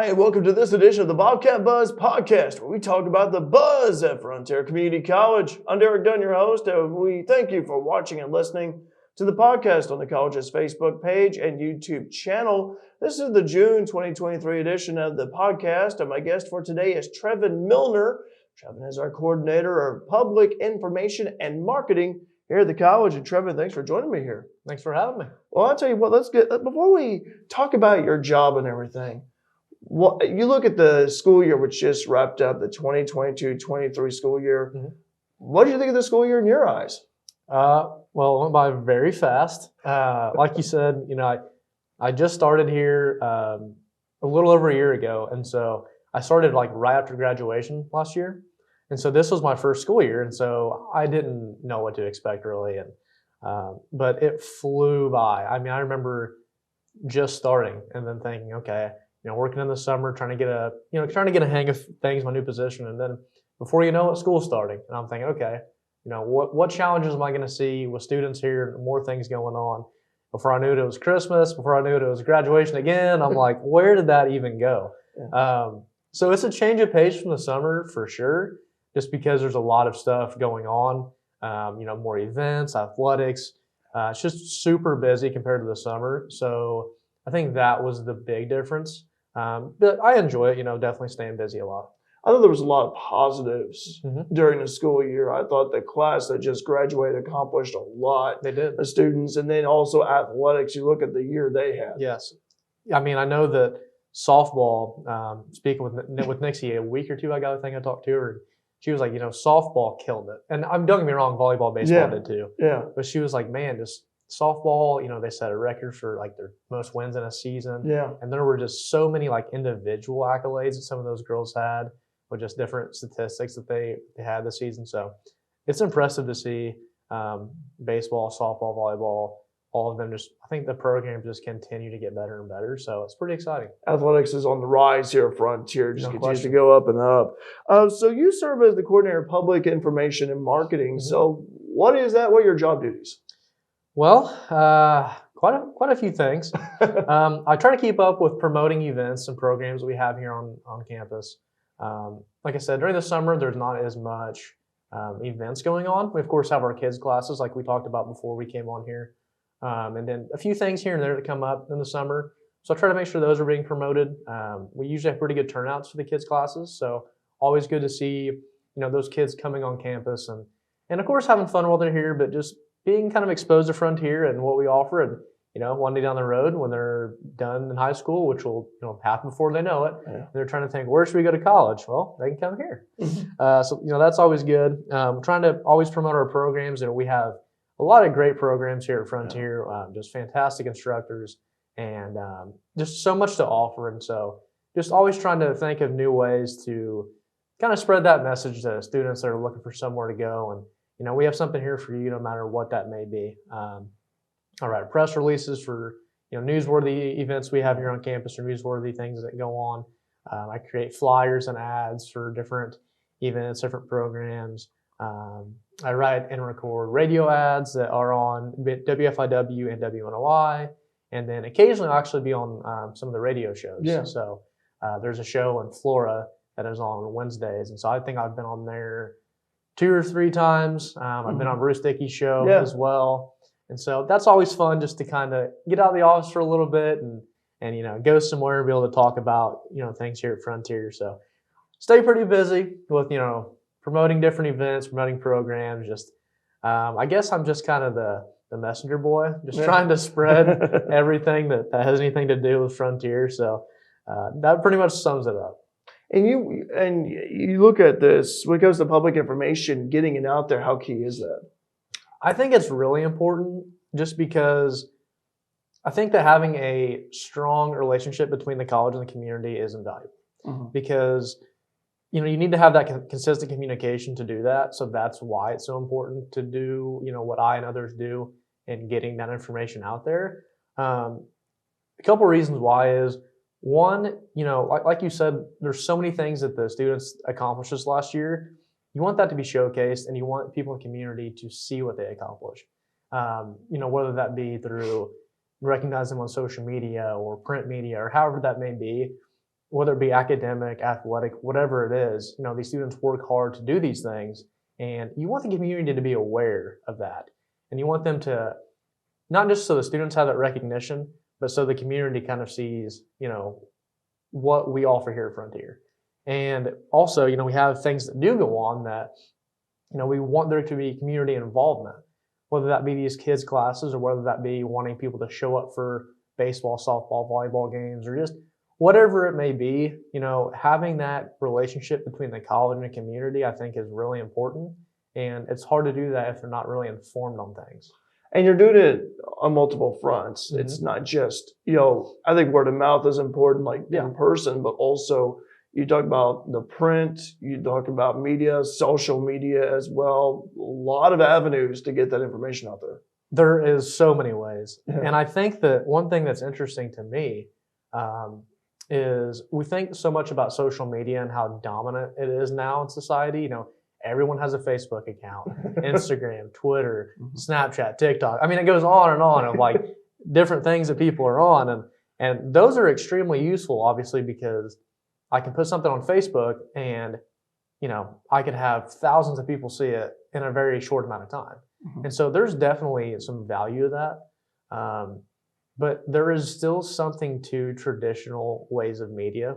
Hi, and welcome to this edition of the Bobcat Buzz Podcast, where we talk about the buzz at Frontier Community College. I'm Derek Dunn, your host, and we thank you for watching and listening to the podcast on the college's Facebook page and YouTube channel. This is the June 2023 edition of the podcast, and my guest for today is Trevin Milner. Trevin is our coordinator of public information and marketing here at the college. And Trevin, thanks for joining me here. Thanks for having me. Well, I'll tell you what, before we talk about your job and everything, you look at the school year, which just wrapped up, the 2022-23 school year. Mm-hmm. What did you think of the school year in your eyes? Well, it went by very fast. Like you said, I just started here a little over a year ago. And so I started right after graduation last year. And so this was my first school year. And so I didn't know what to expect really. But it flew by. I mean, I remember just starting and then thinking, okay, working in the summer, trying to get a hang of things, my new position. And then before you know it, school's starting. And I'm thinking, okay, what challenges am I going to see with students here? More things going on. Before I knew it was Christmas, before I knew it was graduation again, I'm like, where did that even go? Yeah. So it's a change of pace from the summer for sure, just because there's a lot of stuff going on, more events, athletics. It's just super busy compared to the summer. So I think that was the big difference. But I enjoy it, definitely staying busy a lot. I thought there was a lot of positives during the school year. I thought the class that just graduated accomplished a lot. They did. The students, and then also athletics. You look at the year they had. Yes. I mean, I know that softball, speaking with Nixie a week or two ago, I think I talked to her. She was like, softball killed it. And don't get me wrong, volleyball, baseball did too. Yeah. But she was like, man, just softball, they set a record for their most wins in a season. Yeah. And there were just so many individual accolades that some of those girls had with just different statistics that they had this season. So it's impressive to see baseball, softball, volleyball, all of them I think the programs just continue to get better and better. So it's pretty exciting. Athletics is on the rise here at Frontier. Just continues to go up and up. So you serve as the coordinator of public information and marketing. Mm-hmm. So what is that? What are your job duties? Well, quite a few things. I try to keep up with promoting events and programs that we have here on campus. Like I said, during the summer, there's not as much events going on. We, of course, have our kids' classes like we talked about before we came on here. And then a few things here and there that come up in the summer. So I try to make sure those are being promoted. We usually have pretty good turnouts for the kids' classes. So always good to see, those kids coming on campus and of course having fun while they're here, but just being kind of exposed to Frontier and what we offer. And, one day down the road when they're done in high school, which will happen before they know it, they're trying to think, where should we go to college? Well, they can come here. So that's always good. Trying to always promote our programs. We have a lot of great programs here at Frontier, just fantastic instructors and just so much to offer. And so just always trying to think of new ways to kind of spread that message to students that are looking for somewhere to go. And we have something here for you no matter what that may be. All right, press releases for newsworthy events we have here on campus or newsworthy things that go on. I create flyers and ads for different events, different programs. I write and record radio ads that are on WFIW and WNOI, and then occasionally I'll actually be on some of the radio shows. Yeah. So there's a show in Flora that is on Wednesdays, and so I think I've been on there 2 or 3 times. I've been on Bruce Dickey's show as well. And so that's always fun just to kind of get out of the office for a little bit and go somewhere and be able to talk about, things here at Frontier. So stay pretty busy with, promoting different events, promoting programs. Just, I guess I'm just kind of the messenger boy, just trying to spread everything that has anything to do with Frontier. So that pretty much sums it up. And you look at this, when it comes to public information, getting it out there, how key is that? I think it's really important just because I think that having a strong relationship between the college and the community is invaluable because, you need to have that consistent communication to do that. So that's why it's so important to do, what I and others do in getting that information out there. A couple of reasons why is, one, like you said, there's so many things that the students accomplished this last year. You want that to be showcased, and you want people in the community to see what they accomplish. Whether that be through recognizing them on social media or print media or however that may be. whether it be academic, athletic, whatever it is, these students work hard to do these things, and you want the community to be aware of that. And you want them to, not just so the students have that recognition, but so the community kind of sees, what we offer here at Frontier. And also, we have things that do go on that, we want there to be community involvement, whether that be these kids' classes or whether that be wanting people to show up for baseball, softball, volleyball games, or just whatever it may be. Having that relationship between the college and the community, I think, is really important. And it's hard to do that if they're not really informed on things. And you're doing it on multiple fronts. Mm-hmm. It's not just, I think word of mouth is important, like in person, but also you talk about the print, you talk about media, social media as well. A lot of avenues to get that information out there. There is so many ways. Yeah. And I think that one thing that's interesting to me is we think so much about social media and how dominant it is now in society. Everyone has a Facebook account, Instagram, Twitter, Snapchat, TikTok. I mean, it goes on of like different things that people are on. And those are extremely useful, obviously, because I can put something on Facebook and, I could have thousands of people see it in a very short amount of time. Mm-hmm. And so there's definitely some value to that. But there is still something to traditional ways of media.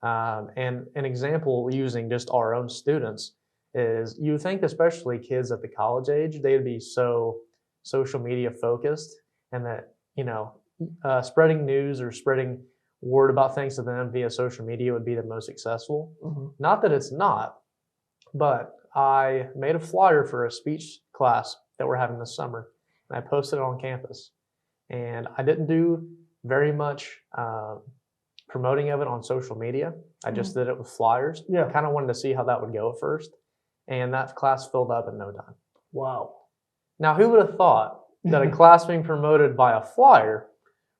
And an example using just our own students is you think, especially kids at the college age, they'd be so social media focused, and that, spreading news or spreading word about things to them via social media would be the most successful. Mm-hmm. Not that it's not, but I made a flyer for a speech class that we're having this summer, and I posted it on campus. And I didn't do very much promoting of it on social media. I just did it with flyers. Yeah. I kind of wanted to see how that would go at first. And that class filled up in no time. Wow. Now, who would have thought that a class being promoted by a flyer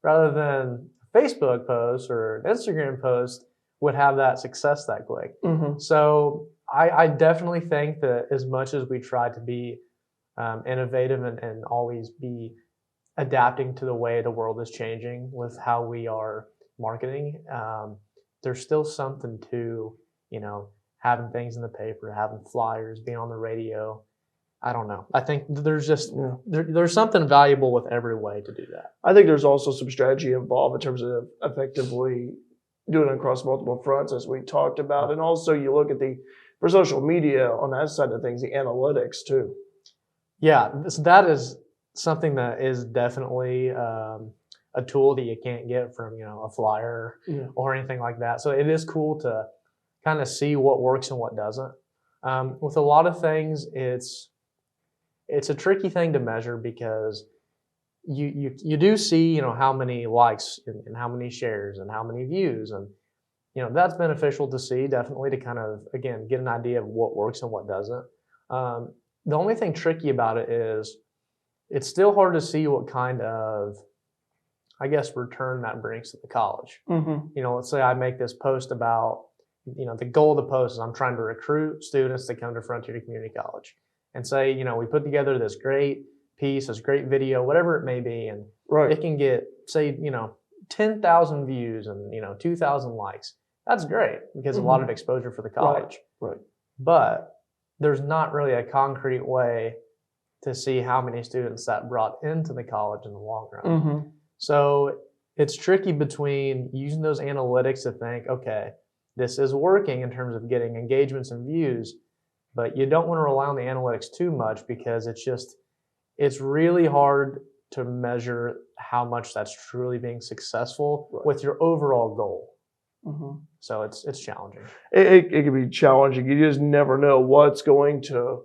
rather than a Facebook post or an Instagram post would have that success that quick? Mm-hmm. So I definitely think that as much as we try to be innovative and always be adapting to the way the world is changing with how we are marketing, there's still something to, having things in the paper, having flyers, being on the radio. I don't know. I think there's just there's something valuable with every way to do that. I think there's also some strategy involved in terms of effectively doing it across multiple fronts, as we talked about. And also you look at for social media on that side of things, the analytics too. Yeah, that is something that is definitely a tool that you can't get from, a flyer or anything like that. So it is cool to kind of see what works and what doesn't. With a lot of things, it's a tricky thing to measure because you do see, how many likes and how many shares and how many views, and that's beneficial to see, definitely, to kind of, again, get an idea of what works and what doesn't. The only thing tricky about it is it's still hard to see what kind of, I guess, return that brings to the college. Mm-hmm. Let's say I make this post about, the goal of the post is I'm trying to recruit students to come to Frontier Community College, and say, we put together this great piece, this great video, whatever it may be, and it can get, say, 10,000 views and, 2,000 likes. That's great because a lot of exposure for the college. Right. But there's not really a concrete way to see how many students that brought into the college in the long run. Mm-hmm. So it's tricky between using those analytics to think, okay, this is working in terms of getting engagements and views, but you don't want to rely on the analytics too much because it's really hard to measure how much that's truly being successful with your overall goal. Mm-hmm. So it's challenging. It can be challenging. You just never know what's going to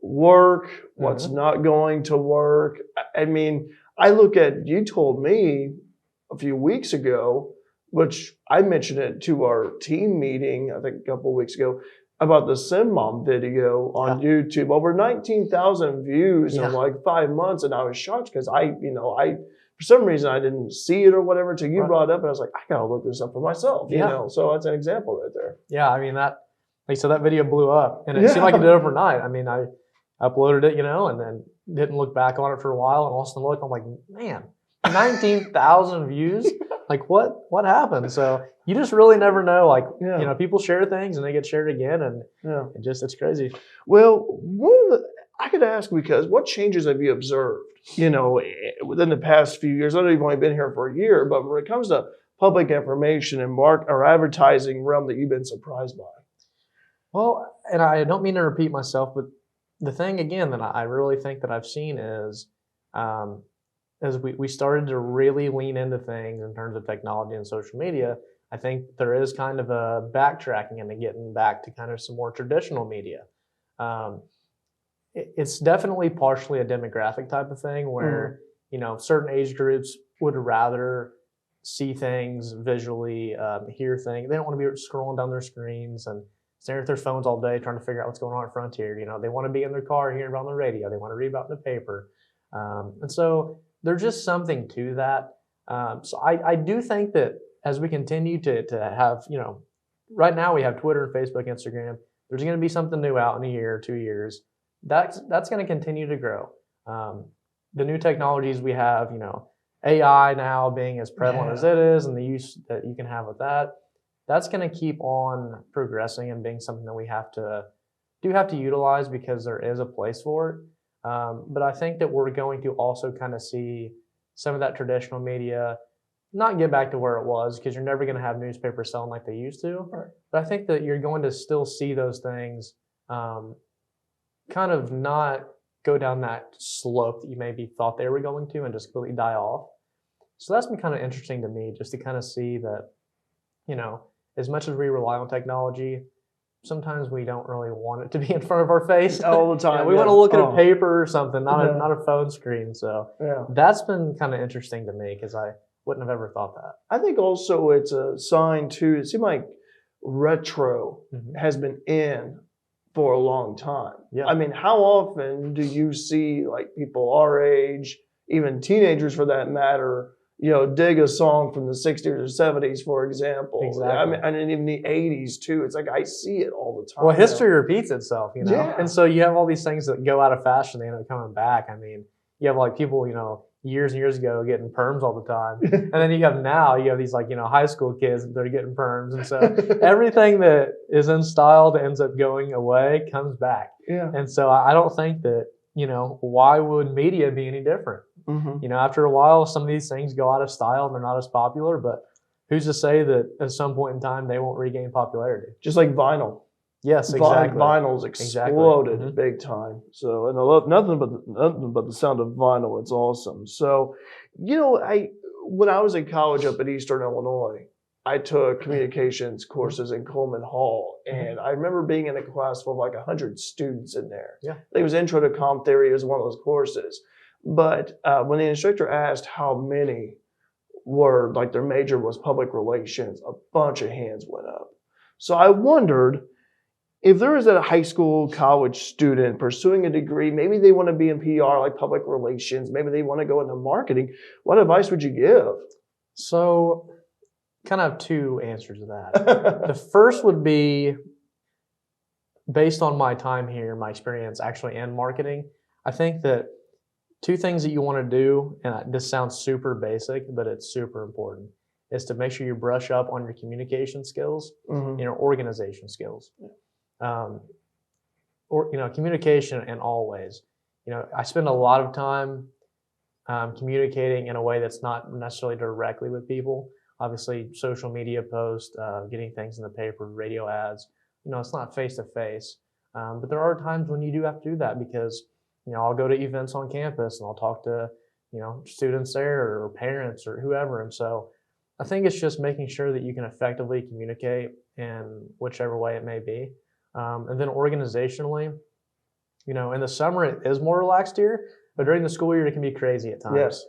work, what's not going to work. I mean, I look at, you told me a few weeks ago, which I mentioned it to our team meeting, I think a couple of weeks ago, about the Sim Mom video on YouTube. Over 19,000 views in like 5 months. And I was shocked because I for some reason I didn't see it or whatever till you brought it up, and I was like, I gotta look this up for myself. So that's an example right there. Yeah, I mean that video blew up, and it seemed like it did overnight. I mean, I uploaded it, and then didn't look back on it for a while, and all of a sudden looked, I'm like, man, 19,000 views. Like what happened? So you just really never know. Like, Yeah. People share things and they get shared again, and Yeah. it's crazy. Well, I could ask, because what changes have you observed, within the past few years? I know you've only been here for a year, but when it comes to public information and advertising realm, that you've been surprised by? Well, and I don't mean to repeat myself, but the thing again that I really think that I've seen is, as we started to really lean into things in terms of technology and social media, I think there is kind of a backtracking and getting back to kind of some more traditional media. It's definitely partially a demographic type of thing where, certain age groups would rather see things visually, hear things. They don't want to be scrolling down their screens and staring at their phones all day trying to figure out what's going on at Frontier. They want to be in their car hearing about on the radio. They want to read about in the paper. And so there's just something to that. So I do think that as we continue to have, right now we have Twitter and Facebook, Instagram. There's going to be something new out in a year or 2 years. That's going to continue to grow. The new technologies we have, AI now being as prevalent as it is, and the use that you can have with that, that's going to keep on progressing and being something that we have to utilize, because there is a place for it. But I think that we're going to also kind of see some of that traditional media not get back to where it was, because you're never going to have newspapers selling like they used to. Right. But I think that you're going to still see those things kind of not go down that slope that you maybe thought they were going to and just completely die off. So that's been kind of interesting to me, just to kind of see that, as much as we rely on technology, sometimes we don't really want it to be in front of our face all the time. We want to look at a paper or something, not a phone screen. So yeah, that's been kind of interesting to me, because I wouldn't have ever thought that. I think also it's a sign too. It seems like retro has been in for a long time. Yeah. I mean, how often do you see like people our age, even teenagers for that matter, dig a song from the 60s or 70s, for example? Exactly. I mean, and even the 80s too. It's like I see it all the time. Well, history repeats itself, Yeah. And so you have all these things that go out of fashion, they end up coming back. I mean, you have like people, years and years ago getting perms all the time. And then you have these like, high school kids that are getting perms. And so everything that is in style that ends up going away comes back. Yeah. And so I don't think that, why would media be any different? After a while, some of these things go out of style and they're not as popular, but who's to say that at some point in time they won't regain popularity? Just like vinyl. Yes, exactly. Vinyl's exploded big time. So, and I love nothing but the sound of vinyl. It's awesome. So, when I was in college up at Eastern Illinois, I took communications courses in Coleman Hall, and I remember being in a class full of like 100 students in there. Yeah, I think it was Intro to Comp Theory. It was one of those courses. But when the instructor asked how many were like their major was public relations, a bunch of hands went up. So I wondered, if there is a high school, college student pursuing a degree, maybe they want to be in PR, like public relations, maybe they want to go into marketing, what advice would you give? So, kind of have two answers to that. The first would be, based on my time here, my experience actually in marketing, I think that two things that you want to do, and this sounds super basic, but it's super important, is to make sure you brush up on your communication skills and your organization skills. Communication in all ways. I spend a lot of time communicating in a way that's not necessarily directly with people. Obviously, social media posts, getting things in the paper, radio ads, it's not face to face. But there are times when you do have to do that, because, I'll go to events on campus and I'll talk to, students there or parents or whoever. And so I think it's just making sure that you can effectively communicate in whichever way it may be. And then organizationally, in the summer it is more relaxed here, but during the school year it can be crazy at times. Yes.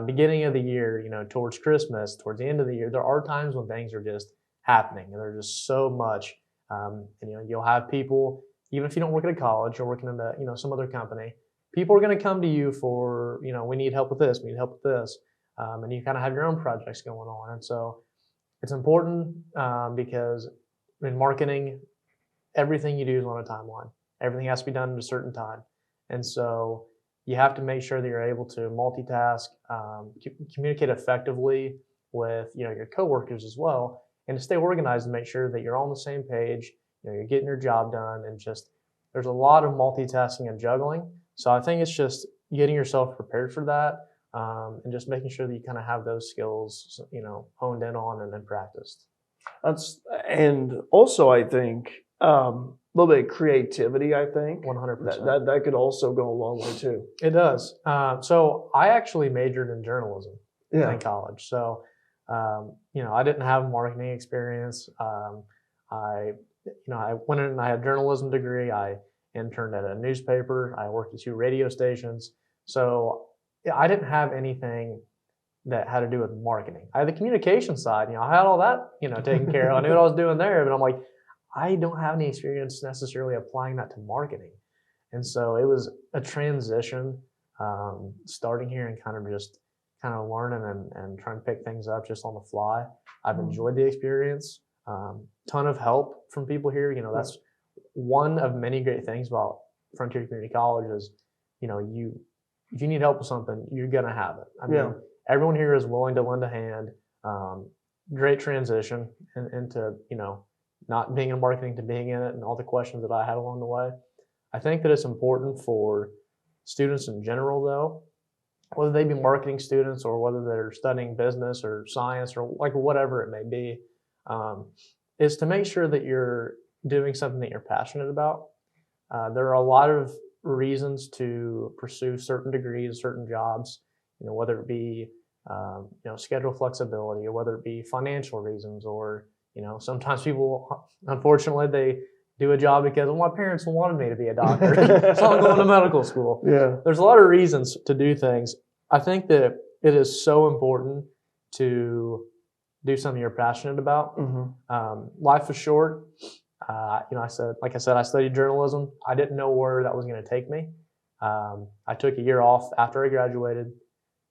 Beginning of the year, towards Christmas, towards the end of the year, there are times when things are just happening and there's just so much. And you'll have people, even if you don't work at a college, you're working in a, some other company, people are going to come to you for, we need help with this, we need help with this. And you kind of have your own projects going on. And so it's important because in marketing, everything you do is on a timeline. Everything has to be done at a certain time. And so you have to make sure that you're able to multitask, communicate effectively with your coworkers as well, and to stay organized and make sure that you're all on the same page. You're getting your job done, and just there's a lot of multitasking and juggling. So I think it's just getting yourself prepared for that, and just making sure that you kind of have those skills, honed in on and then practiced. And also I think a little bit of creativity. I think 100%. that could also go a long way too. It does. So I actually majored in journalism in college. So I didn't have marketing experience. I went in and I had a journalism degree. I interned at a newspaper. I worked at 2 radio stations. So I didn't have anything that had to do with marketing. I had the communication side. I had all that, taken care of. I knew what I was doing there, but I'm like, I don't have any experience necessarily applying that to marketing. And so it was a transition, starting here and kind of learning and trying to pick things up just on the fly. I've enjoyed the experience. Ton of help from people here. That's one of many great things about Frontier Community College is, if you need help with something, you're going to have it. I mean, everyone here is willing to lend a hand. Great transition into, not being in marketing to being in it and all the questions that I had along the way. I think that it's important for students in general, though, whether they be marketing students or whether they're studying business or science or like whatever it may be, is to make sure that you're doing something that you're passionate about. There are a lot of reasons to pursue certain degrees, certain jobs, whether it be schedule flexibility or whether it be financial reasons or sometimes people, unfortunately, they do a job because my parents wanted me to be a doctor, so I'm going to medical school. Yeah, there's a lot of reasons to do things. I think that it is so important to do something you're passionate about. Life is short. I said, I studied journalism. I didn't know where that was going to take me. I took a year off after I graduated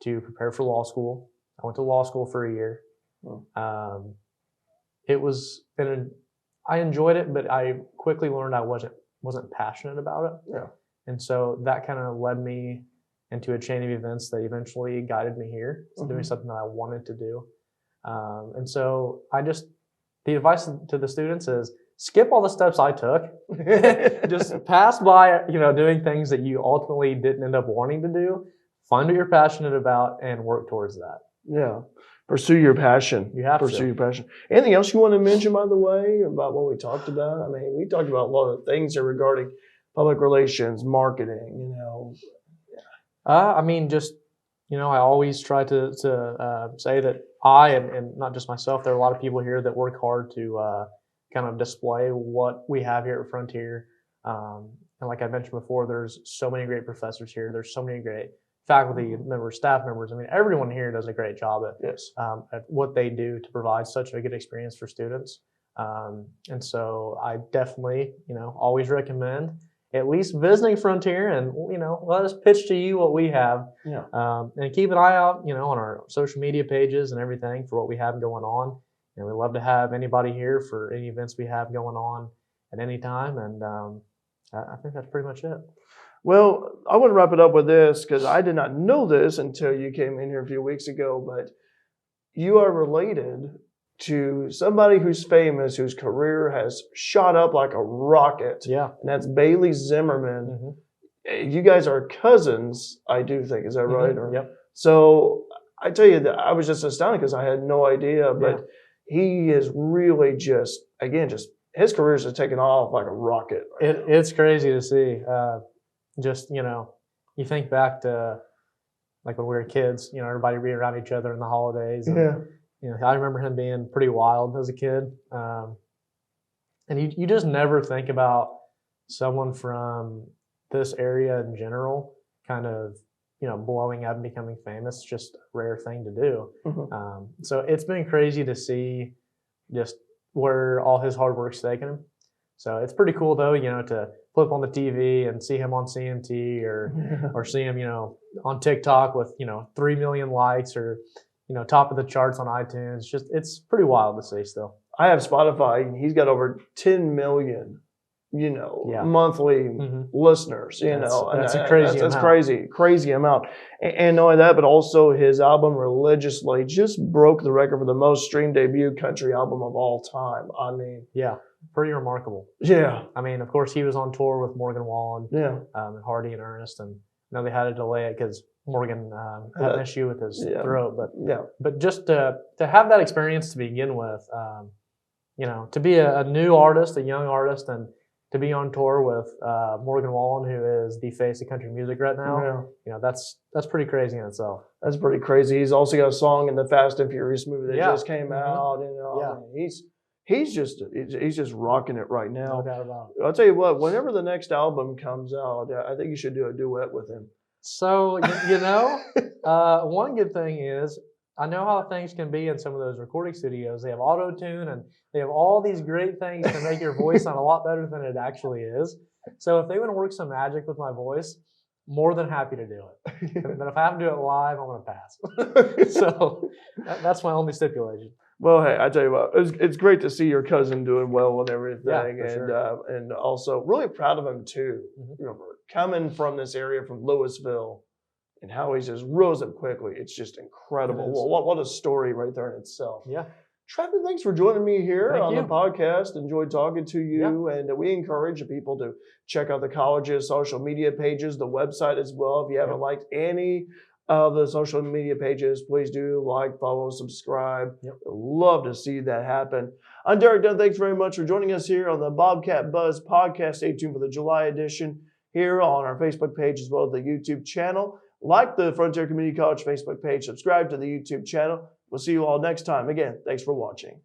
to prepare for law school. I went to law school for a year. I enjoyed it, but I quickly learned I wasn't passionate about it. Yeah. And so that kind of led me into a chain of events that eventually guided me here to doing something that I wanted to do. And so the advice to the students is skip all the steps I took. Just pass by, doing things that you ultimately didn't end up wanting to do. Find what you're passionate about and work towards that. Yeah. Pursue your passion. You have to. Pursue your passion. Anything else you want to mention, by the way, about what we talked about? I mean, we talked about a lot of things here regarding public relations, marketing, I always try to say that I, and not just myself, there are a lot of people here that work hard to kind of display what we have here at Frontier. And like I mentioned before, there's so many great professors here. There's so many great faculty members, staff members. I mean, everyone here does a great job at what they do to provide such a good experience for students. And so I definitely, always recommend at least visiting Frontier and, let us pitch to you what we have. Yeah. And keep an eye out, on our social media pages and everything for what we have going on. And we'd love to have anybody here for any events we have going on at any time. And I think that's pretty much it. Well, I want to wrap it up with this because I did not know this until you came in here a few weeks ago, but you are related to somebody who's famous, whose career has shot up like a rocket. Yeah. And that's Bailey Zimmerman. You guys are cousins, I do think. Is that right? Yep. So I tell you that I was just astounded because I had no idea, but he is really just his career's just taken off like a rocket. It's crazy to see. You think back to like when we were kids, everybody being around each other in the holidays. And, I remember him being pretty wild as a kid. And you just never think about someone from this area in general kind of, blowing up and becoming famous. It's just a rare thing to do. So it's been crazy to see just where all his hard work's taken him. So it's pretty cool though, to flip on the TV and see him on CMT or see him, on TikTok with, 3 million likes or, top of the charts on iTunes. It's pretty wild to see still. I have Spotify and he's got over 10 million monthly listeners, That's a crazy that's amount. crazy amount. And not only that, but also his album Religiously just broke the record for the most streamed debut country album of all time. I mean, yeah, pretty remarkable. Yeah. I mean, of course, he was on tour with Morgan Wallen, and Hardy and Ernest, and they had to delay it because Morgan had an issue with his throat. But just to have that experience to begin with, to be a new artist, a young artist, and to be on tour with Morgan Wallen, who is the face of country music right now, that's pretty crazy in itself. That's pretty crazy. He's also got a song in the Fast and Furious movie that just came out. He's just rocking it right now. No doubt about it. I'll tell you what, whenever the next album comes out, I think you should do a duet with him. So, one good thing is, I know how things can be in some of those recording studios. They have auto-tune and they have all these great things to make your voice sound a lot better than it actually is. So if they want to work some magic with my voice, more than happy to do it. But if I have to do it live, I'm going to pass. So that's my only stipulation. Well, hey, I tell you what, it's great to see your cousin doing well and everything, and also really proud of him too. Coming from this area, from Louisville, and how he's just rose up quickly. It's just incredible. What a story right there in itself. Yeah. Trevin, thanks for joining me here on the podcast. Enjoyed talking to you, and we encourage people to check out the college's social media pages, the website as well. If you haven't liked any of the social media pages, please do like, follow, subscribe. Love to see that happen. I'm Derek Dunn. Thanks very much for joining us here on the Bobcat Buzz Podcast. Stay tuned for the July edition here on our Facebook page as well as the YouTube channel. Like the Frontier Community College Facebook page. Subscribe to the YouTube channel. We'll see you all next time. Again, thanks for watching.